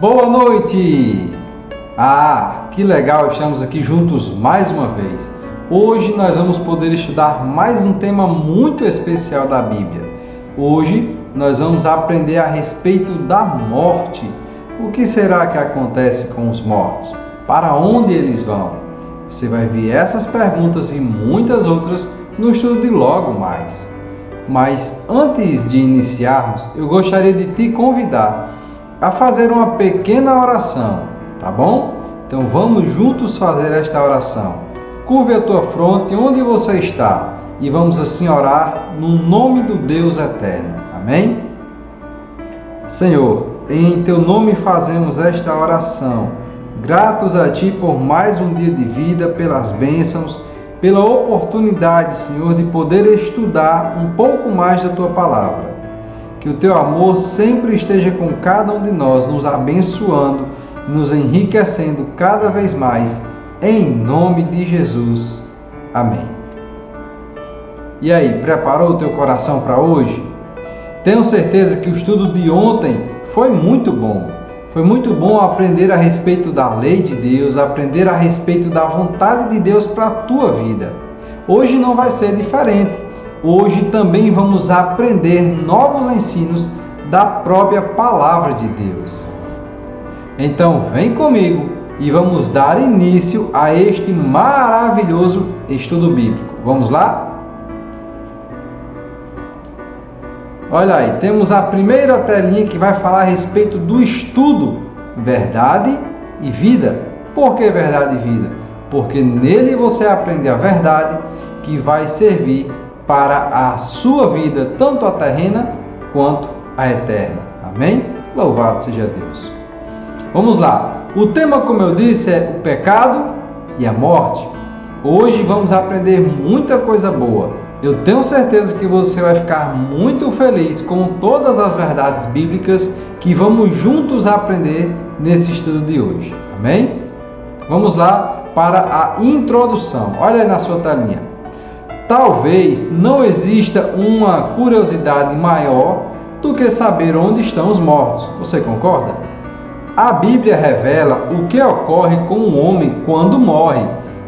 Boa noite! Que legal, estamos aqui juntos mais uma vez. Hoje nós vamos poder estudar mais um tema muito especial da Bíblia. Hoje nós vamos aprender a respeito da morte. O que será que acontece com os mortos? Para onde eles vão? Você vai ver essas perguntas e muitas outras no estudo de logo mais. Mas antes de iniciarmos, eu gostaria de te convidar a fazer uma pequena oração, tá bom? Então vamos juntos fazer esta oração. Curve a tua fronte onde você está e vamos assim orar no nome do Deus eterno. Amém? Senhor, em teu nome fazemos esta oração, gratos a ti por mais um dia de vida, pelas bênçãos, pela oportunidade, Senhor, de poder estudar um pouco mais da tua palavra. Que o teu amor sempre esteja com cada um de nós, nos abençoando, nos enriquecendo cada vez mais, em nome de Jesus. Amém. E aí, preparou o teu coração para hoje? Tenho certeza que o estudo de ontem foi muito bom. Foi muito bom aprender a respeito da lei de Deus, aprender a respeito da vontade de Deus para a tua vida. Hoje não vai ser diferente. Hoje também vamos aprender novos ensinos da própria Palavra de Deus. Então vem comigo e vamos dar início a este maravilhoso estudo bíblico. Vamos lá? Olha aí, temos a primeira telinha que vai falar a respeito do estudo Verdade e Vida. Por que Verdade e Vida? Porque nele você aprende a verdade que vai servir para a sua vida, tanto a terrena quanto a eterna. Amém? Louvado seja Deus. Vamos lá. O tema, como eu disse, é o pecado e a morte. Hoje vamos aprender muita coisa boa. Eu tenho certeza que você vai ficar muito feliz com todas as verdades bíblicas que vamos juntos aprender nesse estudo de hoje. Amém? Vamos lá para a introdução. Olha aí na sua telinha. Talvez não exista uma curiosidade maior do que saber onde estão os mortos. Você concorda? A Bíblia revela o que ocorre com o homem quando morre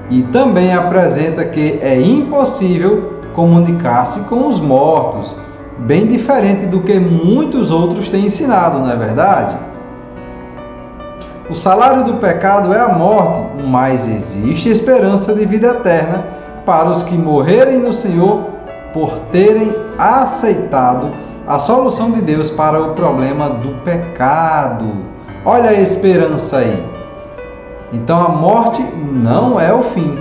e também apresenta que é impossível comunicar-se com os mortos, bem diferente do que muitos outros têm ensinado, não é verdade? O salário do pecado é a morte, mas existe esperança de vida eterna para os que morrerem no Senhor por terem aceitado a solução de Deus para o problema do pecado. Olha a esperança aí. Então a morte não é o fim.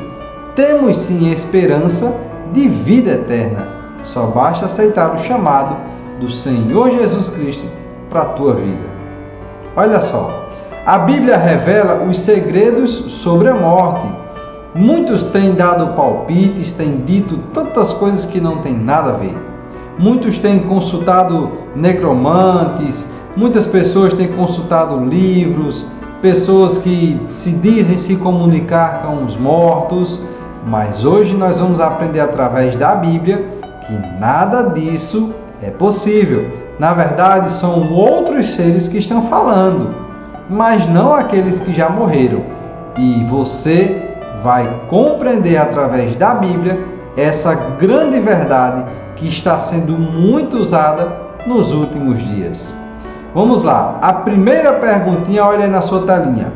Temos sim esperança de vida eterna. Só basta aceitar o chamado do Senhor Jesus Cristo para a tua vida. Olha só, a Bíblia revela os segredos sobre a morte. Muitos têm dado palpites, têm dito tantas coisas que não têm nada a ver. Muitos têm consultado necromantes, muitas pessoas têm consultado livros, pessoas que se dizem se comunicar com os mortos, mas hoje nós vamos aprender através da Bíblia que nada disso é possível. Na verdade, são outros seres que estão falando, mas não aqueles que já morreram. E você vai compreender através da Bíblia essa grande verdade que está sendo muito usada nos últimos dias. Vamos lá, a primeira perguntinha, olha aí na sua telinha.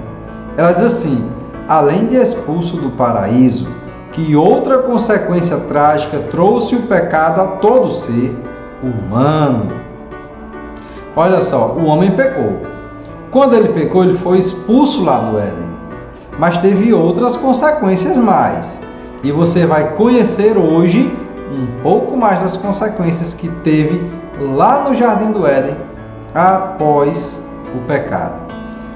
Ela diz assim: além de expulso do paraíso, que outra consequência trágica trouxe o pecado a todo ser humano? Olha só, o homem pecou. Quando ele pecou, ele foi expulso lá do Éden. Mas teve outras consequências mais. E você vai conhecer hoje um pouco mais das consequências que teve lá no Jardim do Éden após o pecado.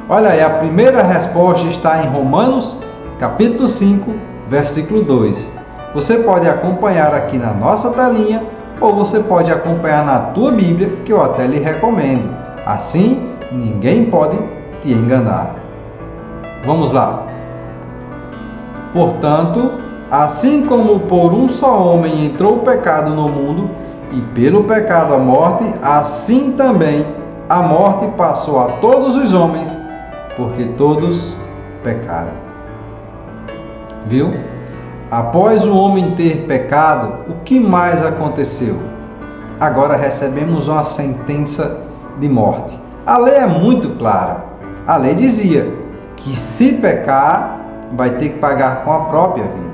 Olha aí, a primeira resposta está em Romanos, capítulo 5, versículo 2. Você pode acompanhar aqui na nossa telinha ou você pode acompanhar na tua Bíblia, que eu até lhe recomendo. Assim, ninguém pode te enganar. Vamos lá. Portanto, assim como por um só homem entrou o pecado no mundo, e pelo pecado a morte, assim também a morte passou a todos os homens, porque todos pecaram. Viu? Após o homem ter pecado, o que mais aconteceu? Agora recebemos uma sentença de morte. A lei é muito clara. A lei dizia que se pecar, vai ter que pagar com a própria vida.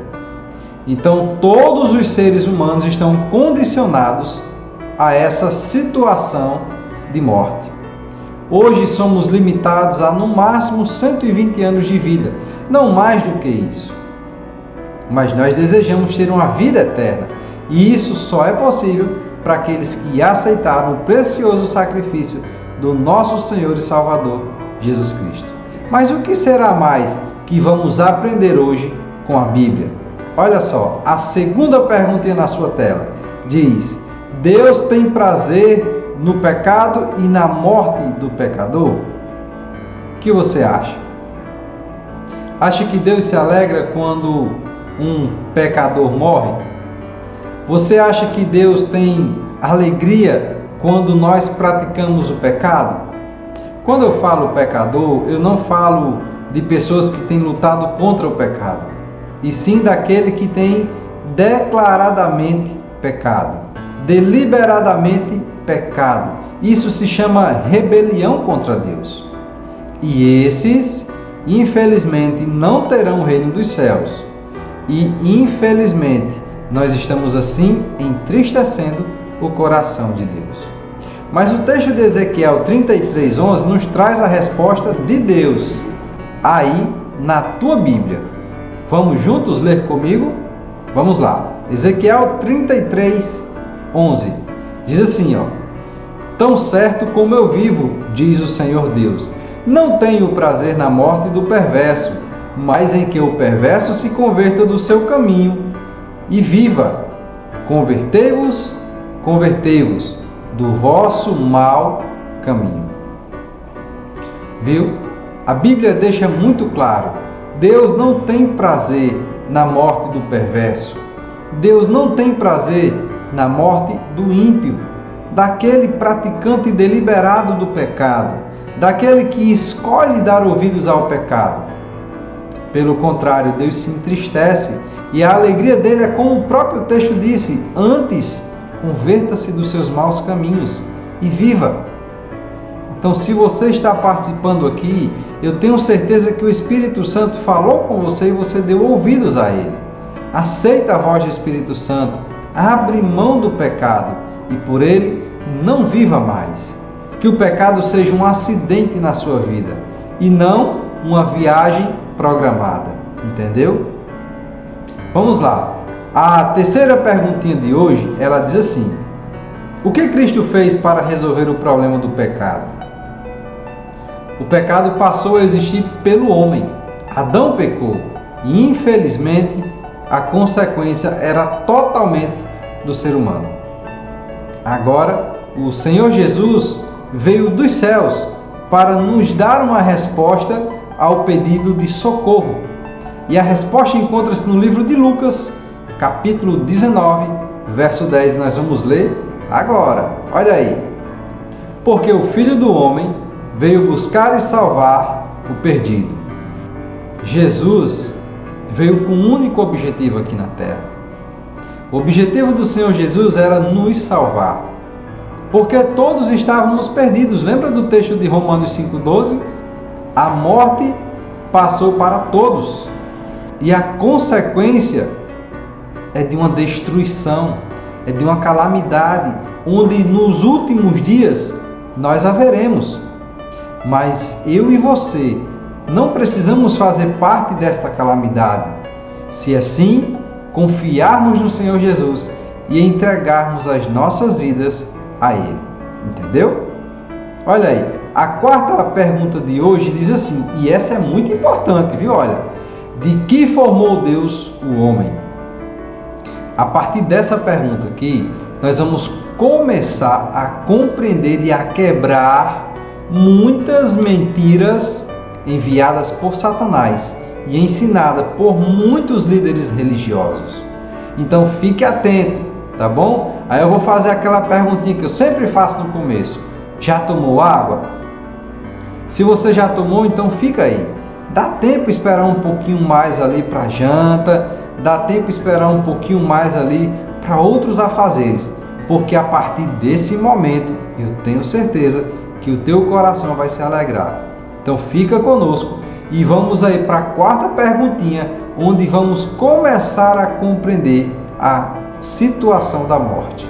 Então, todos os seres humanos estão condicionados a essa situação de morte. Hoje somos limitados a no máximo 120 anos de vida, não mais do que isso. Mas nós desejamos ter uma vida eterna, e isso só é possível para aqueles que aceitaram o precioso sacrifício do nosso Senhor e Salvador, Jesus Cristo. Mas o que será mais que vamos aprender hoje com a Bíblia? Olha só, a segunda perguntinha na sua tela diz: Deus tem prazer no pecado e na morte do pecador? O que você acha? Acha que Deus se alegra quando um pecador morre? Você acha que Deus tem alegria quando nós praticamos o pecado? Quando eu falo pecador, eu não falo de pessoas que têm lutado contra o pecado, e sim daquele que tem declaradamente pecado, deliberadamente pecado. Isso se chama rebelião contra Deus. E esses, infelizmente, não terão o reino dos céus. E, infelizmente, nós estamos assim entristecendo o coração de Deus. Mas o texto de Ezequiel 33:11 nos traz a resposta de Deus aí na tua Bíblia. Vamos juntos ler comigo? Vamos lá. Ezequiel 33:11 diz assim, ó: Tão certo como eu vivo, diz o Senhor Deus, não tenho prazer na morte do perverso, mas em que o perverso se converta do seu caminho e viva. Convertei-vos, convertei-vos do vosso mau caminho. Viu? A Bíblia deixa muito claro: Deus não tem prazer na morte do perverso. Deus não tem prazer na morte do ímpio, daquele praticante deliberado do pecado, daquele que escolhe dar ouvidos ao pecado. Pelo contrário, Deus se entristece e a alegria dele é como o próprio texto disse: antes, converta-se dos seus maus caminhos e viva. Então, se você está participando aqui, eu tenho certeza que o Espírito Santo falou com você e você deu ouvidos a ele. Aceita a voz do Espírito Santo, abre mão do pecado e por ele não viva mais. Que o pecado seja um acidente na sua vida e não uma viagem programada. Entendeu? Vamos lá. A terceira perguntinha de hoje, ela diz assim: o que Cristo fez para resolver o problema do pecado? O pecado passou a existir pelo homem. Adão pecou e, infelizmente, a consequência era totalmente do ser humano. Agora, o Senhor Jesus veio dos céus para nos dar uma resposta ao pedido de socorro. E a resposta encontra-se no livro de Lucas, capítulo 19, verso 10. Nós vamos ler agora. Olha aí. Porque o Filho do Homem veio buscar e salvar o perdido. Jesus veio com um único objetivo aqui na terra. O objetivo do Senhor Jesus era nos salvar, porque todos estávamos perdidos. Lembra do texto de Romanos 5,12? A morte passou para todos, e a consequência é de uma destruição, é de uma calamidade, onde nos últimos dias nós haveremos. Mas eu e você não precisamos fazer parte desta calamidade, se assim confiarmos no Senhor Jesus e entregarmos as nossas vidas a Ele. Entendeu? Olha aí, a quarta pergunta de hoje diz assim, e essa é muito importante, viu? Olha, de que formou Deus o homem? A partir dessa pergunta aqui, nós vamos começar a compreender e a quebrar muitas mentiras enviadas por Satanás e ensinada por muitos líderes religiosos. Então fique atento, tá bom? Aí eu vou fazer aquela perguntinha que eu sempre faço no começo: já tomou água? Se você já tomou, então fica aí. Dá tempo esperar um pouquinho mais ali para a janta, dá tempo esperar um pouquinho mais ali para outros afazeres, porque a partir desse momento eu tenho certeza que o teu coração vai se alegrar. Então fica conosco e vamos aí para a quarta perguntinha, onde vamos começar a compreender a situação da morte.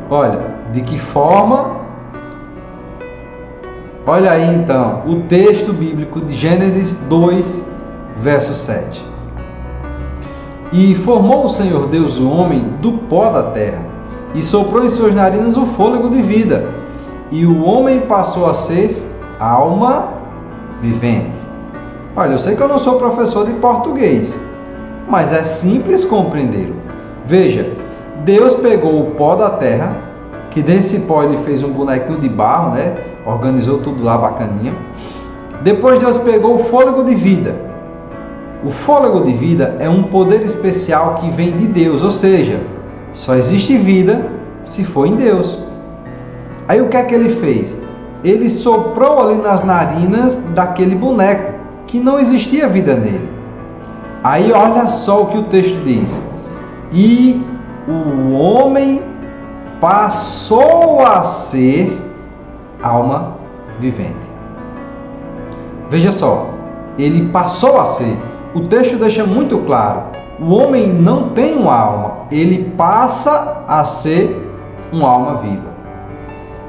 Olha, de que forma? Olha aí então o texto bíblico de Gênesis 2, verso 7. E formou o Senhor Deus o homem do pó da terra, e soprou em suas narinas o fôlego de vida, e o homem passou a ser alma vivente. Olha, eu sei que eu não sou professor de português, mas é simples compreendê-lo. Veja, Deus pegou o pó da terra, que desse pó ele fez um bonequinho de barro, né? Organizou tudo lá bacaninha. Depois Deus pegou o fôlego de vida. O fôlego de vida é um poder especial que vem de Deus, ou seja, só existe vida se for em Deus. Aí o que é que ele fez? Ele soprou ali nas narinas daquele boneco, que não existia vida nele. Aí olha só o que o texto diz. E o homem passou a ser alma vivente. Veja só, ele passou a ser. O texto deixa muito claro, o homem não tem uma alma, ele passa a ser uma alma viva.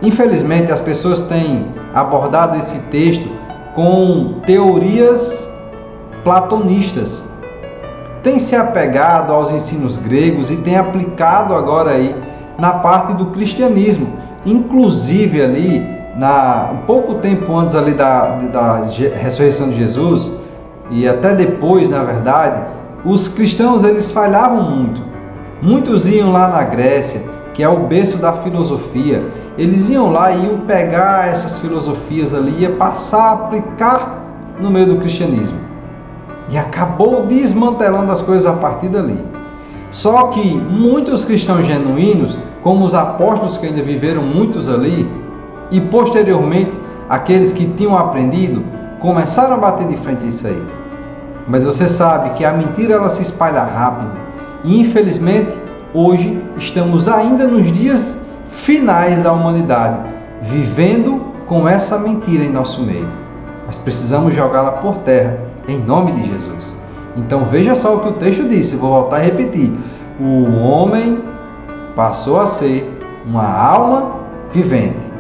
Infelizmente, as pessoas têm abordado esse texto com teorias platonistas. Têm se apegado aos ensinos gregos e têm aplicado agora aí na parte do cristianismo. Inclusive ali, um pouco tempo antes ali da ressurreição de Jesus, e até depois, na verdade, os cristãos eles falhavam muito. Muitos iam lá na Grécia, que é o berço da filosofia, eles iam lá e iam pegar essas filosofias ali, ia passar a aplicar no meio do cristianismo. E acabou desmantelando as coisas a partir dali. Só que muitos cristãos genuínos, como os apóstolos que ainda viveram muitos ali, e posteriormente aqueles que tinham aprendido, começaram a bater de frente a isso aí. Mas você sabe que a mentira ela se espalha rápido. E infelizmente, hoje estamos ainda nos dias finais da humanidade, vivendo com essa mentira em nosso meio. Mas precisamos jogá-la por terra, em nome de Jesus. Então veja só o que o texto disse, vou voltar a repetir. O homem passou a ser uma alma vivente.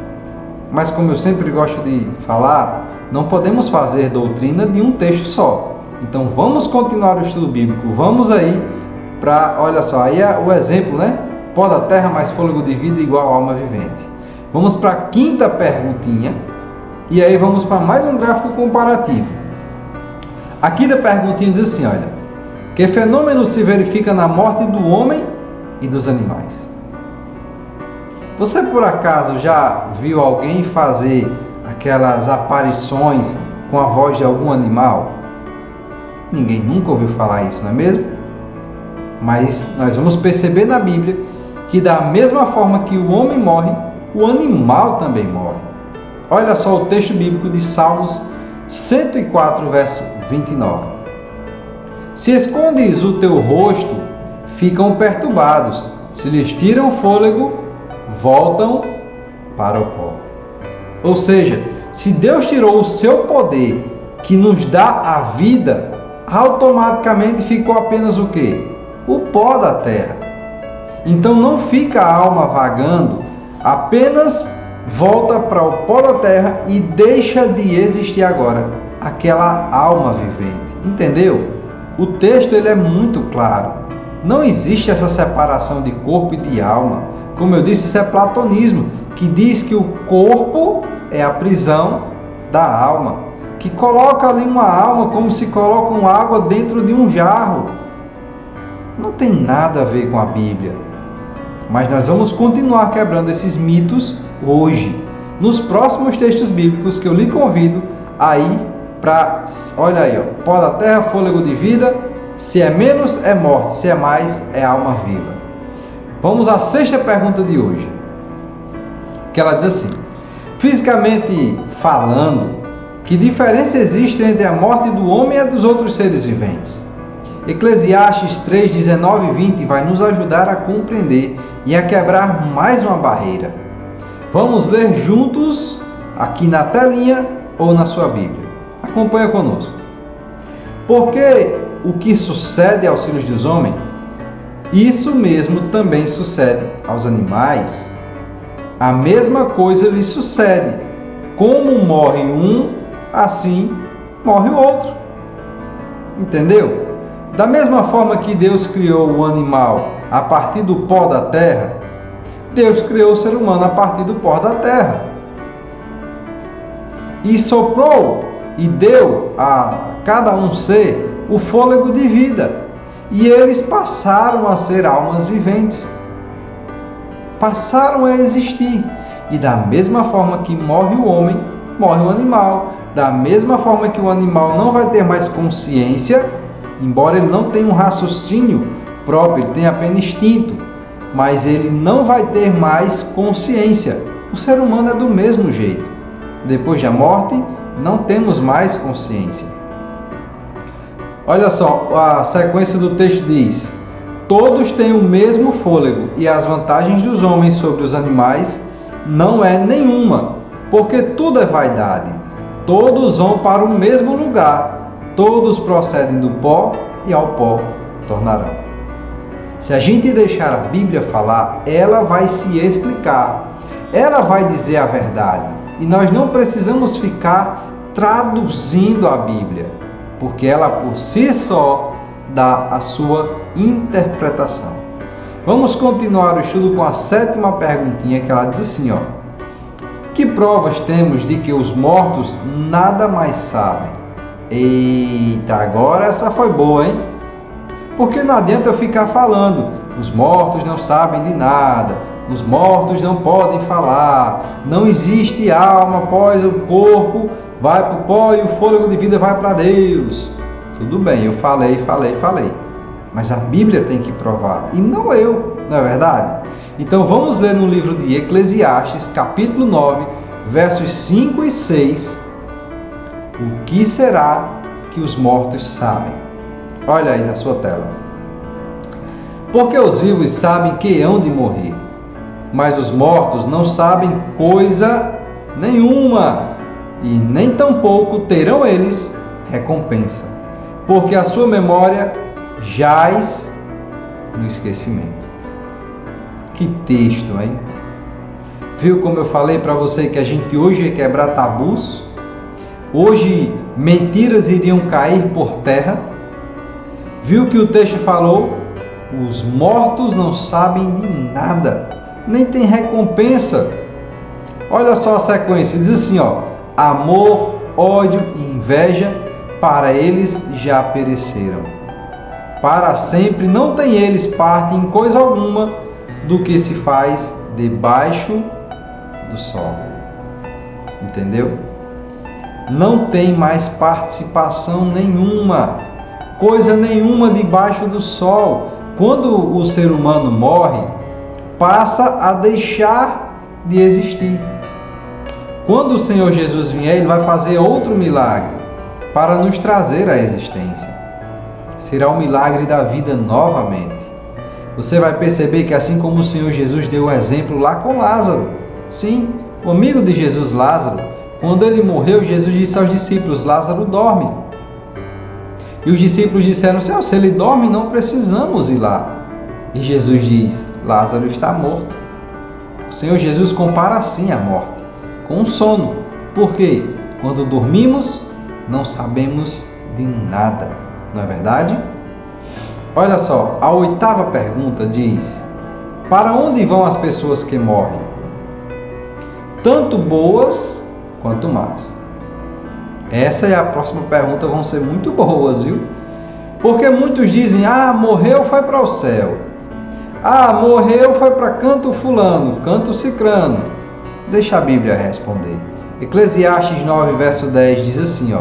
Mas como eu sempre gosto de falar, não podemos fazer doutrina de um texto só. Então vamos continuar o estudo bíblico. Vamos aí para, olha só, aí é o exemplo, né? Pó da terra mais fôlego de vida igual a alma vivente. Vamos para a quinta perguntinha. E aí vamos para mais um gráfico comparativo. A quinta perguntinha diz assim, olha. Que fenômeno se verifica na morte do homem e dos animais? Você por acaso já viu alguém fazer aquelas aparições com a voz de algum animal? Ninguém nunca ouviu falar isso, não é mesmo? Mas nós vamos perceber na Bíblia que da mesma forma que o homem morre, o animal também morre. Olha só o texto bíblico de Salmos 104, verso 29. Se escondes o teu rosto, ficam perturbados. Se lhes tiram o fôlego, voltam para o pó. Ou seja, se Deus tirou o seu poder, que nos dá a vida, automaticamente ficou apenas o quê? O pó da terra. Então não fica a alma vagando, apenas volta para o pó da terra e deixa de existir agora aquela alma vivente. Entendeu? O texto ele é muito claro. Não existe essa separação de corpo e de alma. Como eu disse, isso é platonismo, que diz que o corpo é a prisão da alma, que coloca ali uma alma como se coloca uma água dentro de um jarro. Não tem nada a ver com a Bíblia. Mas nós vamos continuar quebrando esses mitos hoje, nos próximos textos bíblicos que eu lhe convido aí para, olha aí, ó, pó da terra, fôlego de vida, se é menos é morte, se é mais é alma viva. Vamos à sexta pergunta de hoje, que ela diz assim: fisicamente falando. Que diferença existe entre a morte do homem e a dos outros seres viventes? Eclesiastes 3, 19 e 20 vai nos ajudar a compreender e a quebrar mais uma barreira. Vamos ler juntos aqui na telinha ou na sua Bíblia. Acompanha conosco. Porque o que sucede aos filhos dos homens, isso mesmo também sucede aos animais. A mesma coisa lhes sucede. Como morre um, assim morre o outro. Entendeu? Da mesma forma que Deus criou o animal a partir do pó da terra, Deus criou o ser humano a partir do pó da terra. E soprou e deu a cada um ser o fôlego de vida. E eles passaram a ser almas viventes. Passaram a existir. E da mesma forma que morre o homem, morre o animal. Da mesma forma que o animal não vai ter mais consciência, embora ele não tenha um raciocínio próprio, ele tenha apenas instinto, mas ele não vai ter mais consciência. O ser humano é do mesmo jeito. Depois da morte, não temos mais consciência. Olha só, a sequência do texto diz: todos têm o mesmo fôlego, e as vantagens dos homens sobre os animais não é nenhuma, porque tudo é vaidade. Todos vão para o mesmo lugar, todos procedem do pó e ao pó tornarão. Se a gente deixar a Bíblia falar, ela vai se explicar, ela vai dizer a verdade, e nós não precisamos ficar traduzindo a Bíblia, porque ela por si só dá a sua interpretação. Vamos continuar o estudo com a 7ª perguntinha, que ela diz assim, que provas temos de que os mortos nada mais sabem? Eita, agora essa foi boa, hein? Porque não adianta eu ficar falando, os mortos não sabem de nada, os mortos não podem falar, não existe alma após o corpo, vai para o pó e o fôlego de vida vai para Deus. Tudo bem, eu falei. Mas a Bíblia tem que provar, e não eu, não é verdade? Então vamos ler no livro de Eclesiastes, capítulo 9, versos 5 e 6. O que será que os mortos sabem? Olha aí na sua tela. Porque os vivos sabem que hão de morrer, mas os mortos não sabem coisa nenhuma, e nem tampouco terão eles recompensa, porque a sua memória jaz no esquecimento. Que texto, hein? Viu como eu falei para você que a gente hoje ia quebrar tabus? Hoje mentiras iriam cair por terra? Viu que o texto falou? Os mortos não sabem de nada, nem tem recompensa. Olha só a sequência, diz assim, amor, ódio e inveja, para eles já pereceram. Para sempre não tem eles parte em coisa alguma do que se faz debaixo do sol. Entendeu? Não tem mais participação nenhuma, coisa nenhuma debaixo do sol. Quando o ser humano morre, passa a deixar de existir. Quando o Senhor Jesus vier, Ele vai fazer outro milagre para nos trazer à existência. Será o milagre da vida novamente. Você vai perceber que assim como o Senhor Jesus deu o exemplo lá com Lázaro, sim, o amigo de Jesus, Lázaro, quando ele morreu, Jesus disse aos discípulos, Lázaro dorme. E os discípulos disseram, Senhor, se ele dorme, não precisamos ir lá. E Jesus diz, Lázaro está morto. O Senhor Jesus compara assim a morte, com o sono. Por quê? Quando dormimos, não sabemos de nada. Não é verdade? Olha só, a 8ª pergunta diz, para onde vão as pessoas que morrem? Tanto boas quanto más. Essa e a próxima pergunta vão ser muito boas, viu? Porque muitos dizem, morreu, foi para o céu. Morreu, foi para canto fulano, canto cicrano. Deixa a Bíblia responder. Eclesiastes 9, verso 10 diz assim,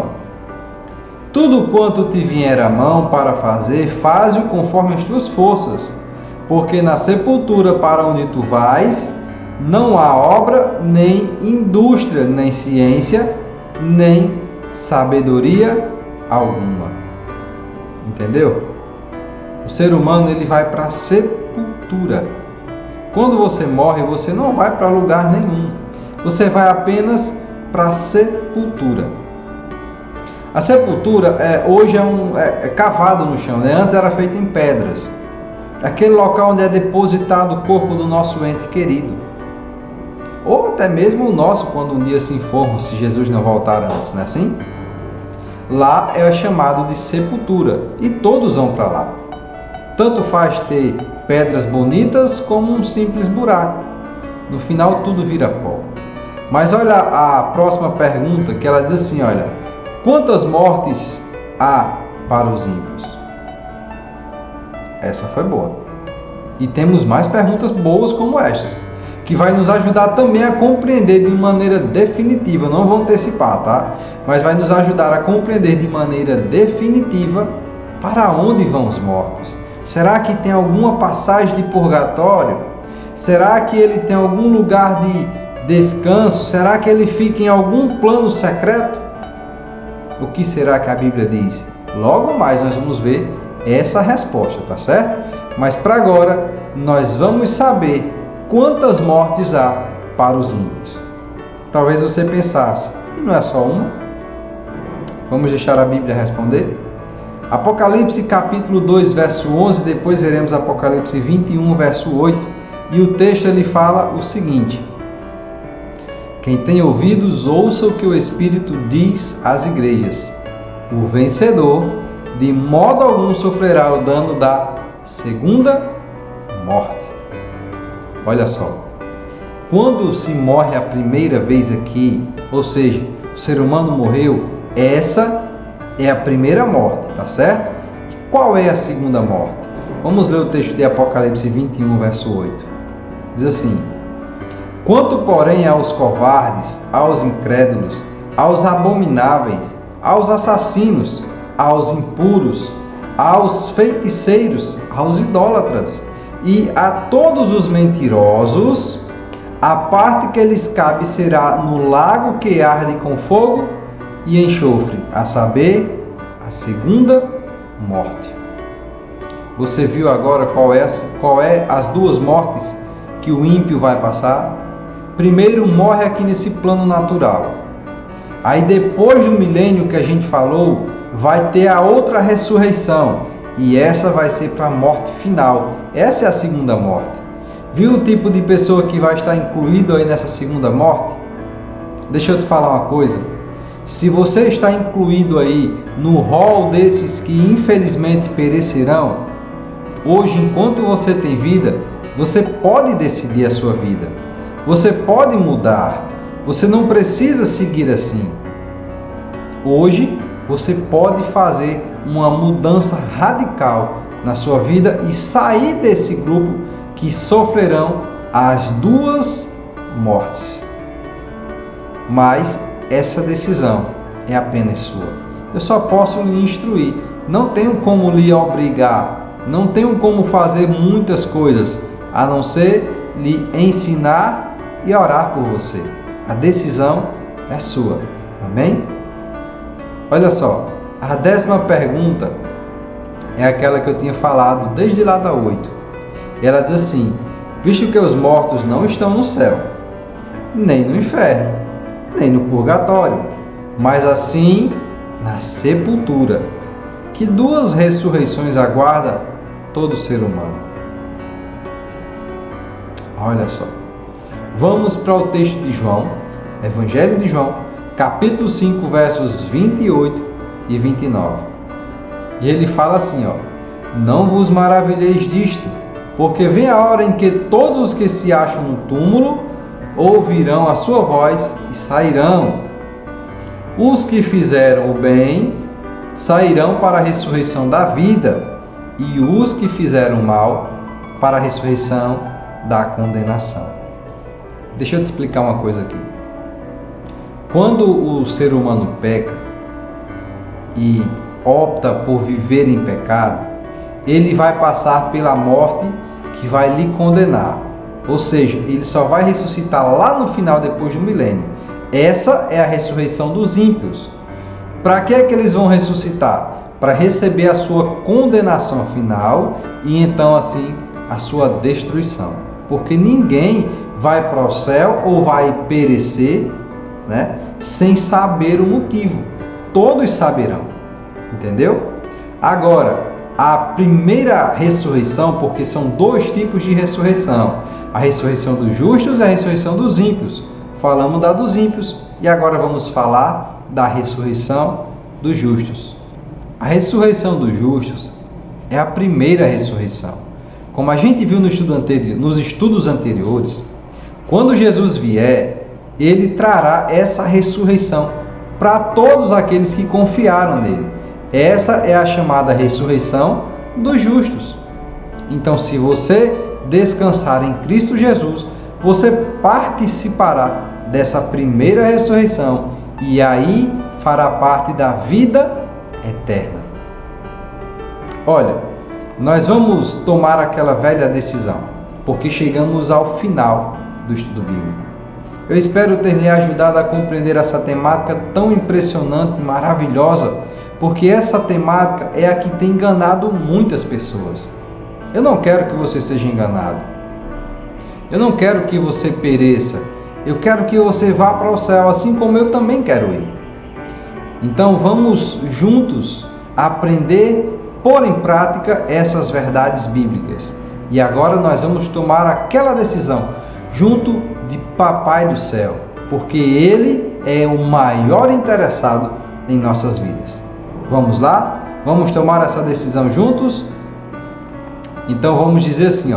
tudo quanto te vier à mão para fazer, faze-o conforme as tuas forças, porque na sepultura para onde tu vais, não há obra, nem indústria, nem ciência, nem sabedoria alguma. Entendeu? O ser humano ele vai para a sepultura. Quando você morre, você não vai para lugar nenhum. Você vai apenas para a sepultura. A sepultura hoje é cavado no chão, né? Antes era feito em pedras. Aquele local onde é depositado o corpo do nosso ente querido. Ou até mesmo o nosso, quando um dia se informos, se Jesus não voltar antes, não é assim? Lá é chamado de sepultura e todos vão para lá. Tanto faz ter pedras bonitas como um simples buraco. No final tudo vira pó. Mas olha a próxima pergunta, que ela diz assim, olha: quantas mortes há para os ímpios? Essa foi boa. E temos mais perguntas boas como estas, que vai nos ajudar também a compreender de maneira definitiva, não vou antecipar, tá? Mas vai nos ajudar a compreender de maneira definitiva para onde vão os mortos. Será que tem alguma passagem de purgatório? Será que ele tem algum lugar de descanso? Será que ele fica em algum plano secreto? O que será que a Bíblia diz? Logo mais nós vamos ver essa resposta, tá certo? Mas para agora nós vamos saber quantas mortes há para os ímpios. Talvez você pensasse, e não é só uma? Vamos deixar a Bíblia responder? Apocalipse capítulo 2, verso 11, depois veremos Apocalipse 21, verso 8, e o texto ele fala o seguinte: quem tem ouvidos, ouça o que o Espírito diz às igrejas. O vencedor, de modo algum, sofrerá o dano da segunda morte. Olha só, quando se morre a primeira vez aqui, ou seja, o ser humano morreu, essa é a primeira morte, tá certo? E qual é a segunda morte? Vamos ler o texto de Apocalipse 21, verso 8. Diz assim: quanto, porém, aos covardes, aos incrédulos, aos abomináveis, aos assassinos, aos impuros, aos feiticeiros, aos idólatras e a todos os mentirosos, a parte que lhes cabe será no lago que arde com fogo e enxofre, a saber, a segunda morte. Você viu agora qual é as duas mortes que o ímpio vai passar? Primeiro morre aqui nesse plano natural. Aí depois do milênio que a gente falou, vai ter a outra ressurreição. E essa vai ser para a morte final. Essa é a segunda morte. Viu o tipo de pessoa que vai estar incluído aí nessa segunda morte? Deixa eu te falar uma coisa. Se você está incluído aí no rol desses que infelizmente perecerão, hoje, enquanto você tem vida, você pode decidir a sua vida. Você pode mudar. Você não precisa seguir assim. Hoje, você pode fazer uma mudança radical na sua vida e sair desse grupo que sofrerão as duas mortes. Mas essa decisão é apenas sua. Eu só posso lhe instruir. Não tenho como lhe obrigar. Não tenho como fazer muitas coisas, a não ser lhe ensinar e orar por você. A decisão é sua. Amém? Olha só, a 10ª pergunta é aquela que eu tinha falado desde lá da 8. Ela diz assim: visto que os mortos não estão no céu, nem no inferno, nem no purgatório, mas assim na sepultura, que duas ressurreições aguarda todo ser humano. Olha só. Vamos para o texto de João, Evangelho de João, capítulo 5, versos 28 e 29. E ele fala assim, ó: não vos maravilheis disto, porque vem a hora em que todos os que se acham no túmulo ouvirão a sua voz e sairão. Os que fizeram o bem sairão para a ressurreição da vida, e os que fizeram o mal para a ressurreição da condenação. Deixa eu te explicar uma coisa aqui. Quando o ser humano peca e opta por viver em pecado, ele vai passar pela morte que vai lhe condenar. Ou seja, ele só vai ressuscitar lá no final, depois do milênio. Essa é a ressurreição dos ímpios. Para que é que eles vão ressuscitar? Para receber a sua condenação final e então assim a sua destruição. Porque ninguém vai para o céu ou vai perecer, né, sem saber o motivo. Todos saberão. Entendeu? Agora, a primeira ressurreição, porque são dois tipos de ressurreição. A ressurreição dos justos e a ressurreição dos ímpios. Falamos da dos ímpios e agora vamos falar da ressurreição dos justos. A ressurreição dos justos é a primeira ressurreição. Como a gente viu nos estudos anteriores, quando Jesus vier, ele trará essa ressurreição para todos aqueles que confiaram nele. Essa é a chamada ressurreição dos justos. Então, se você descansar em Cristo Jesus, você participará dessa primeira ressurreição e aí fará parte da vida eterna. Olha, nós vamos tomar aquela velha decisão, porque chegamos ao final do estudo bíblico. Eu espero ter lhe ajudado a compreender essa temática tão impressionante e maravilhosa, porque essa temática é a que tem enganado muitas pessoas. Eu não quero que você seja enganado. Eu não quero que você pereça. Eu quero que você vá para o céu, assim como eu também quero ir. Então vamos juntos aprender, pôr em prática essas verdades bíblicas. E agora nós vamos tomar aquela decisão junto de Papai do Céu, porque Ele é o maior interessado em nossas vidas. Vamos lá? Vamos tomar essa decisão juntos? Então vamos dizer assim,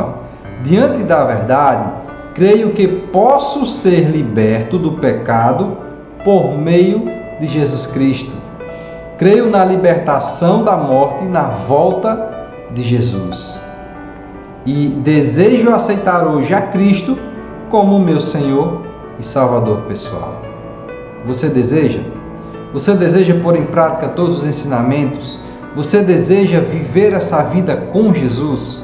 diante da verdade, creio que posso ser liberto do pecado por meio de Jesus Cristo. Creio na libertação da morte e na volta de Jesus. E desejo aceitar hoje a Cristo como meu Senhor e Salvador pessoal. Você deseja? Você deseja pôr em prática todos os ensinamentos? Você deseja viver essa vida com Jesus?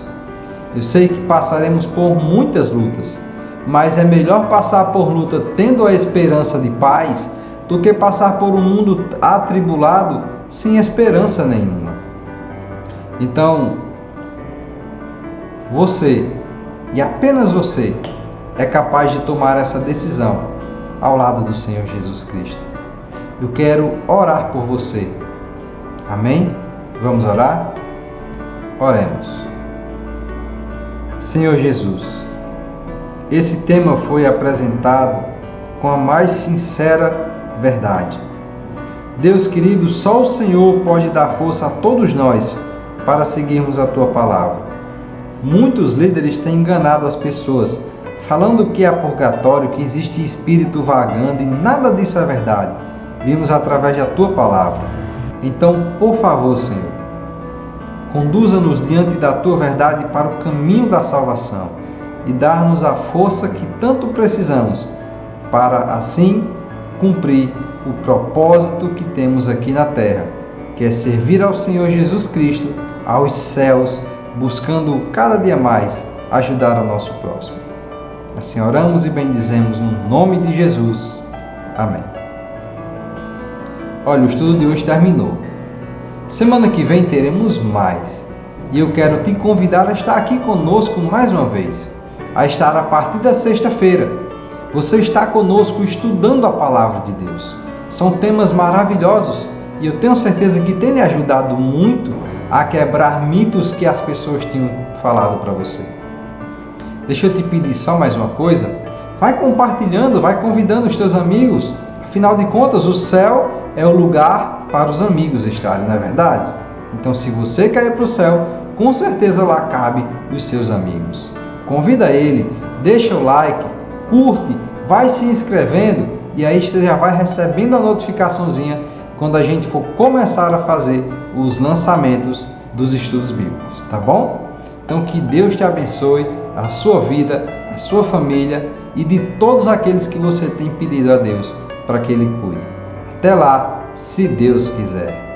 Eu sei que passaremos por muitas lutas, mas é melhor passar por luta tendo a esperança de paz do que passar por um mundo atribulado sem esperança nenhuma. Então, você, e apenas você, é capaz de tomar essa decisão ao lado do Senhor Jesus Cristo. Eu quero orar por você. Amém? Vamos orar? Oremos. Senhor Jesus, esse tema foi apresentado com a mais sincera verdade. Deus querido, só o Senhor pode dar força a todos nós para seguirmos a Tua palavra. Muitos líderes têm enganado as pessoas, falando que há purgatório, que existe espírito vagando, e nada disso é verdade. Vimos através da Tua palavra. Então, por favor, Senhor, conduza-nos diante da Tua verdade para o caminho da salvação e dar-nos a força que tanto precisamos para, assim, cumprir o propósito que temos aqui na terra, que é servir ao Senhor Jesus Cristo, aos céus, buscando cada dia mais ajudar ao nosso próximo. Assim oramos e bendizemos no nome de Jesus. Amém. Olha, o estudo de hoje terminou. Semana que vem teremos mais. E eu quero te convidar a estar aqui conosco mais uma vez. A estar a partir da sexta-feira. Você está conosco estudando a Palavra de Deus. São temas maravilhosos. E eu tenho certeza que tem lhe ajudado muito a quebrar mitos que as pessoas tinham falado para você. Deixa eu te pedir só mais uma coisa. Vai compartilhando, vai convidando os teus amigos. Afinal de contas, o céu é o lugar para os amigos estarem, não é verdade? Então, se você quer ir para o céu, com certeza lá cabe os seus amigos. Convida ele, deixa o like, curte, vai se inscrevendo e aí você já vai recebendo a notificaçãozinha quando a gente for começar a fazer os lançamentos dos estudos bíblicos, tá bom? Então, que Deus te abençoe, a sua vida, a sua família e de todos aqueles que você tem pedido a Deus para que Ele cuide. Até lá, se Deus quiser.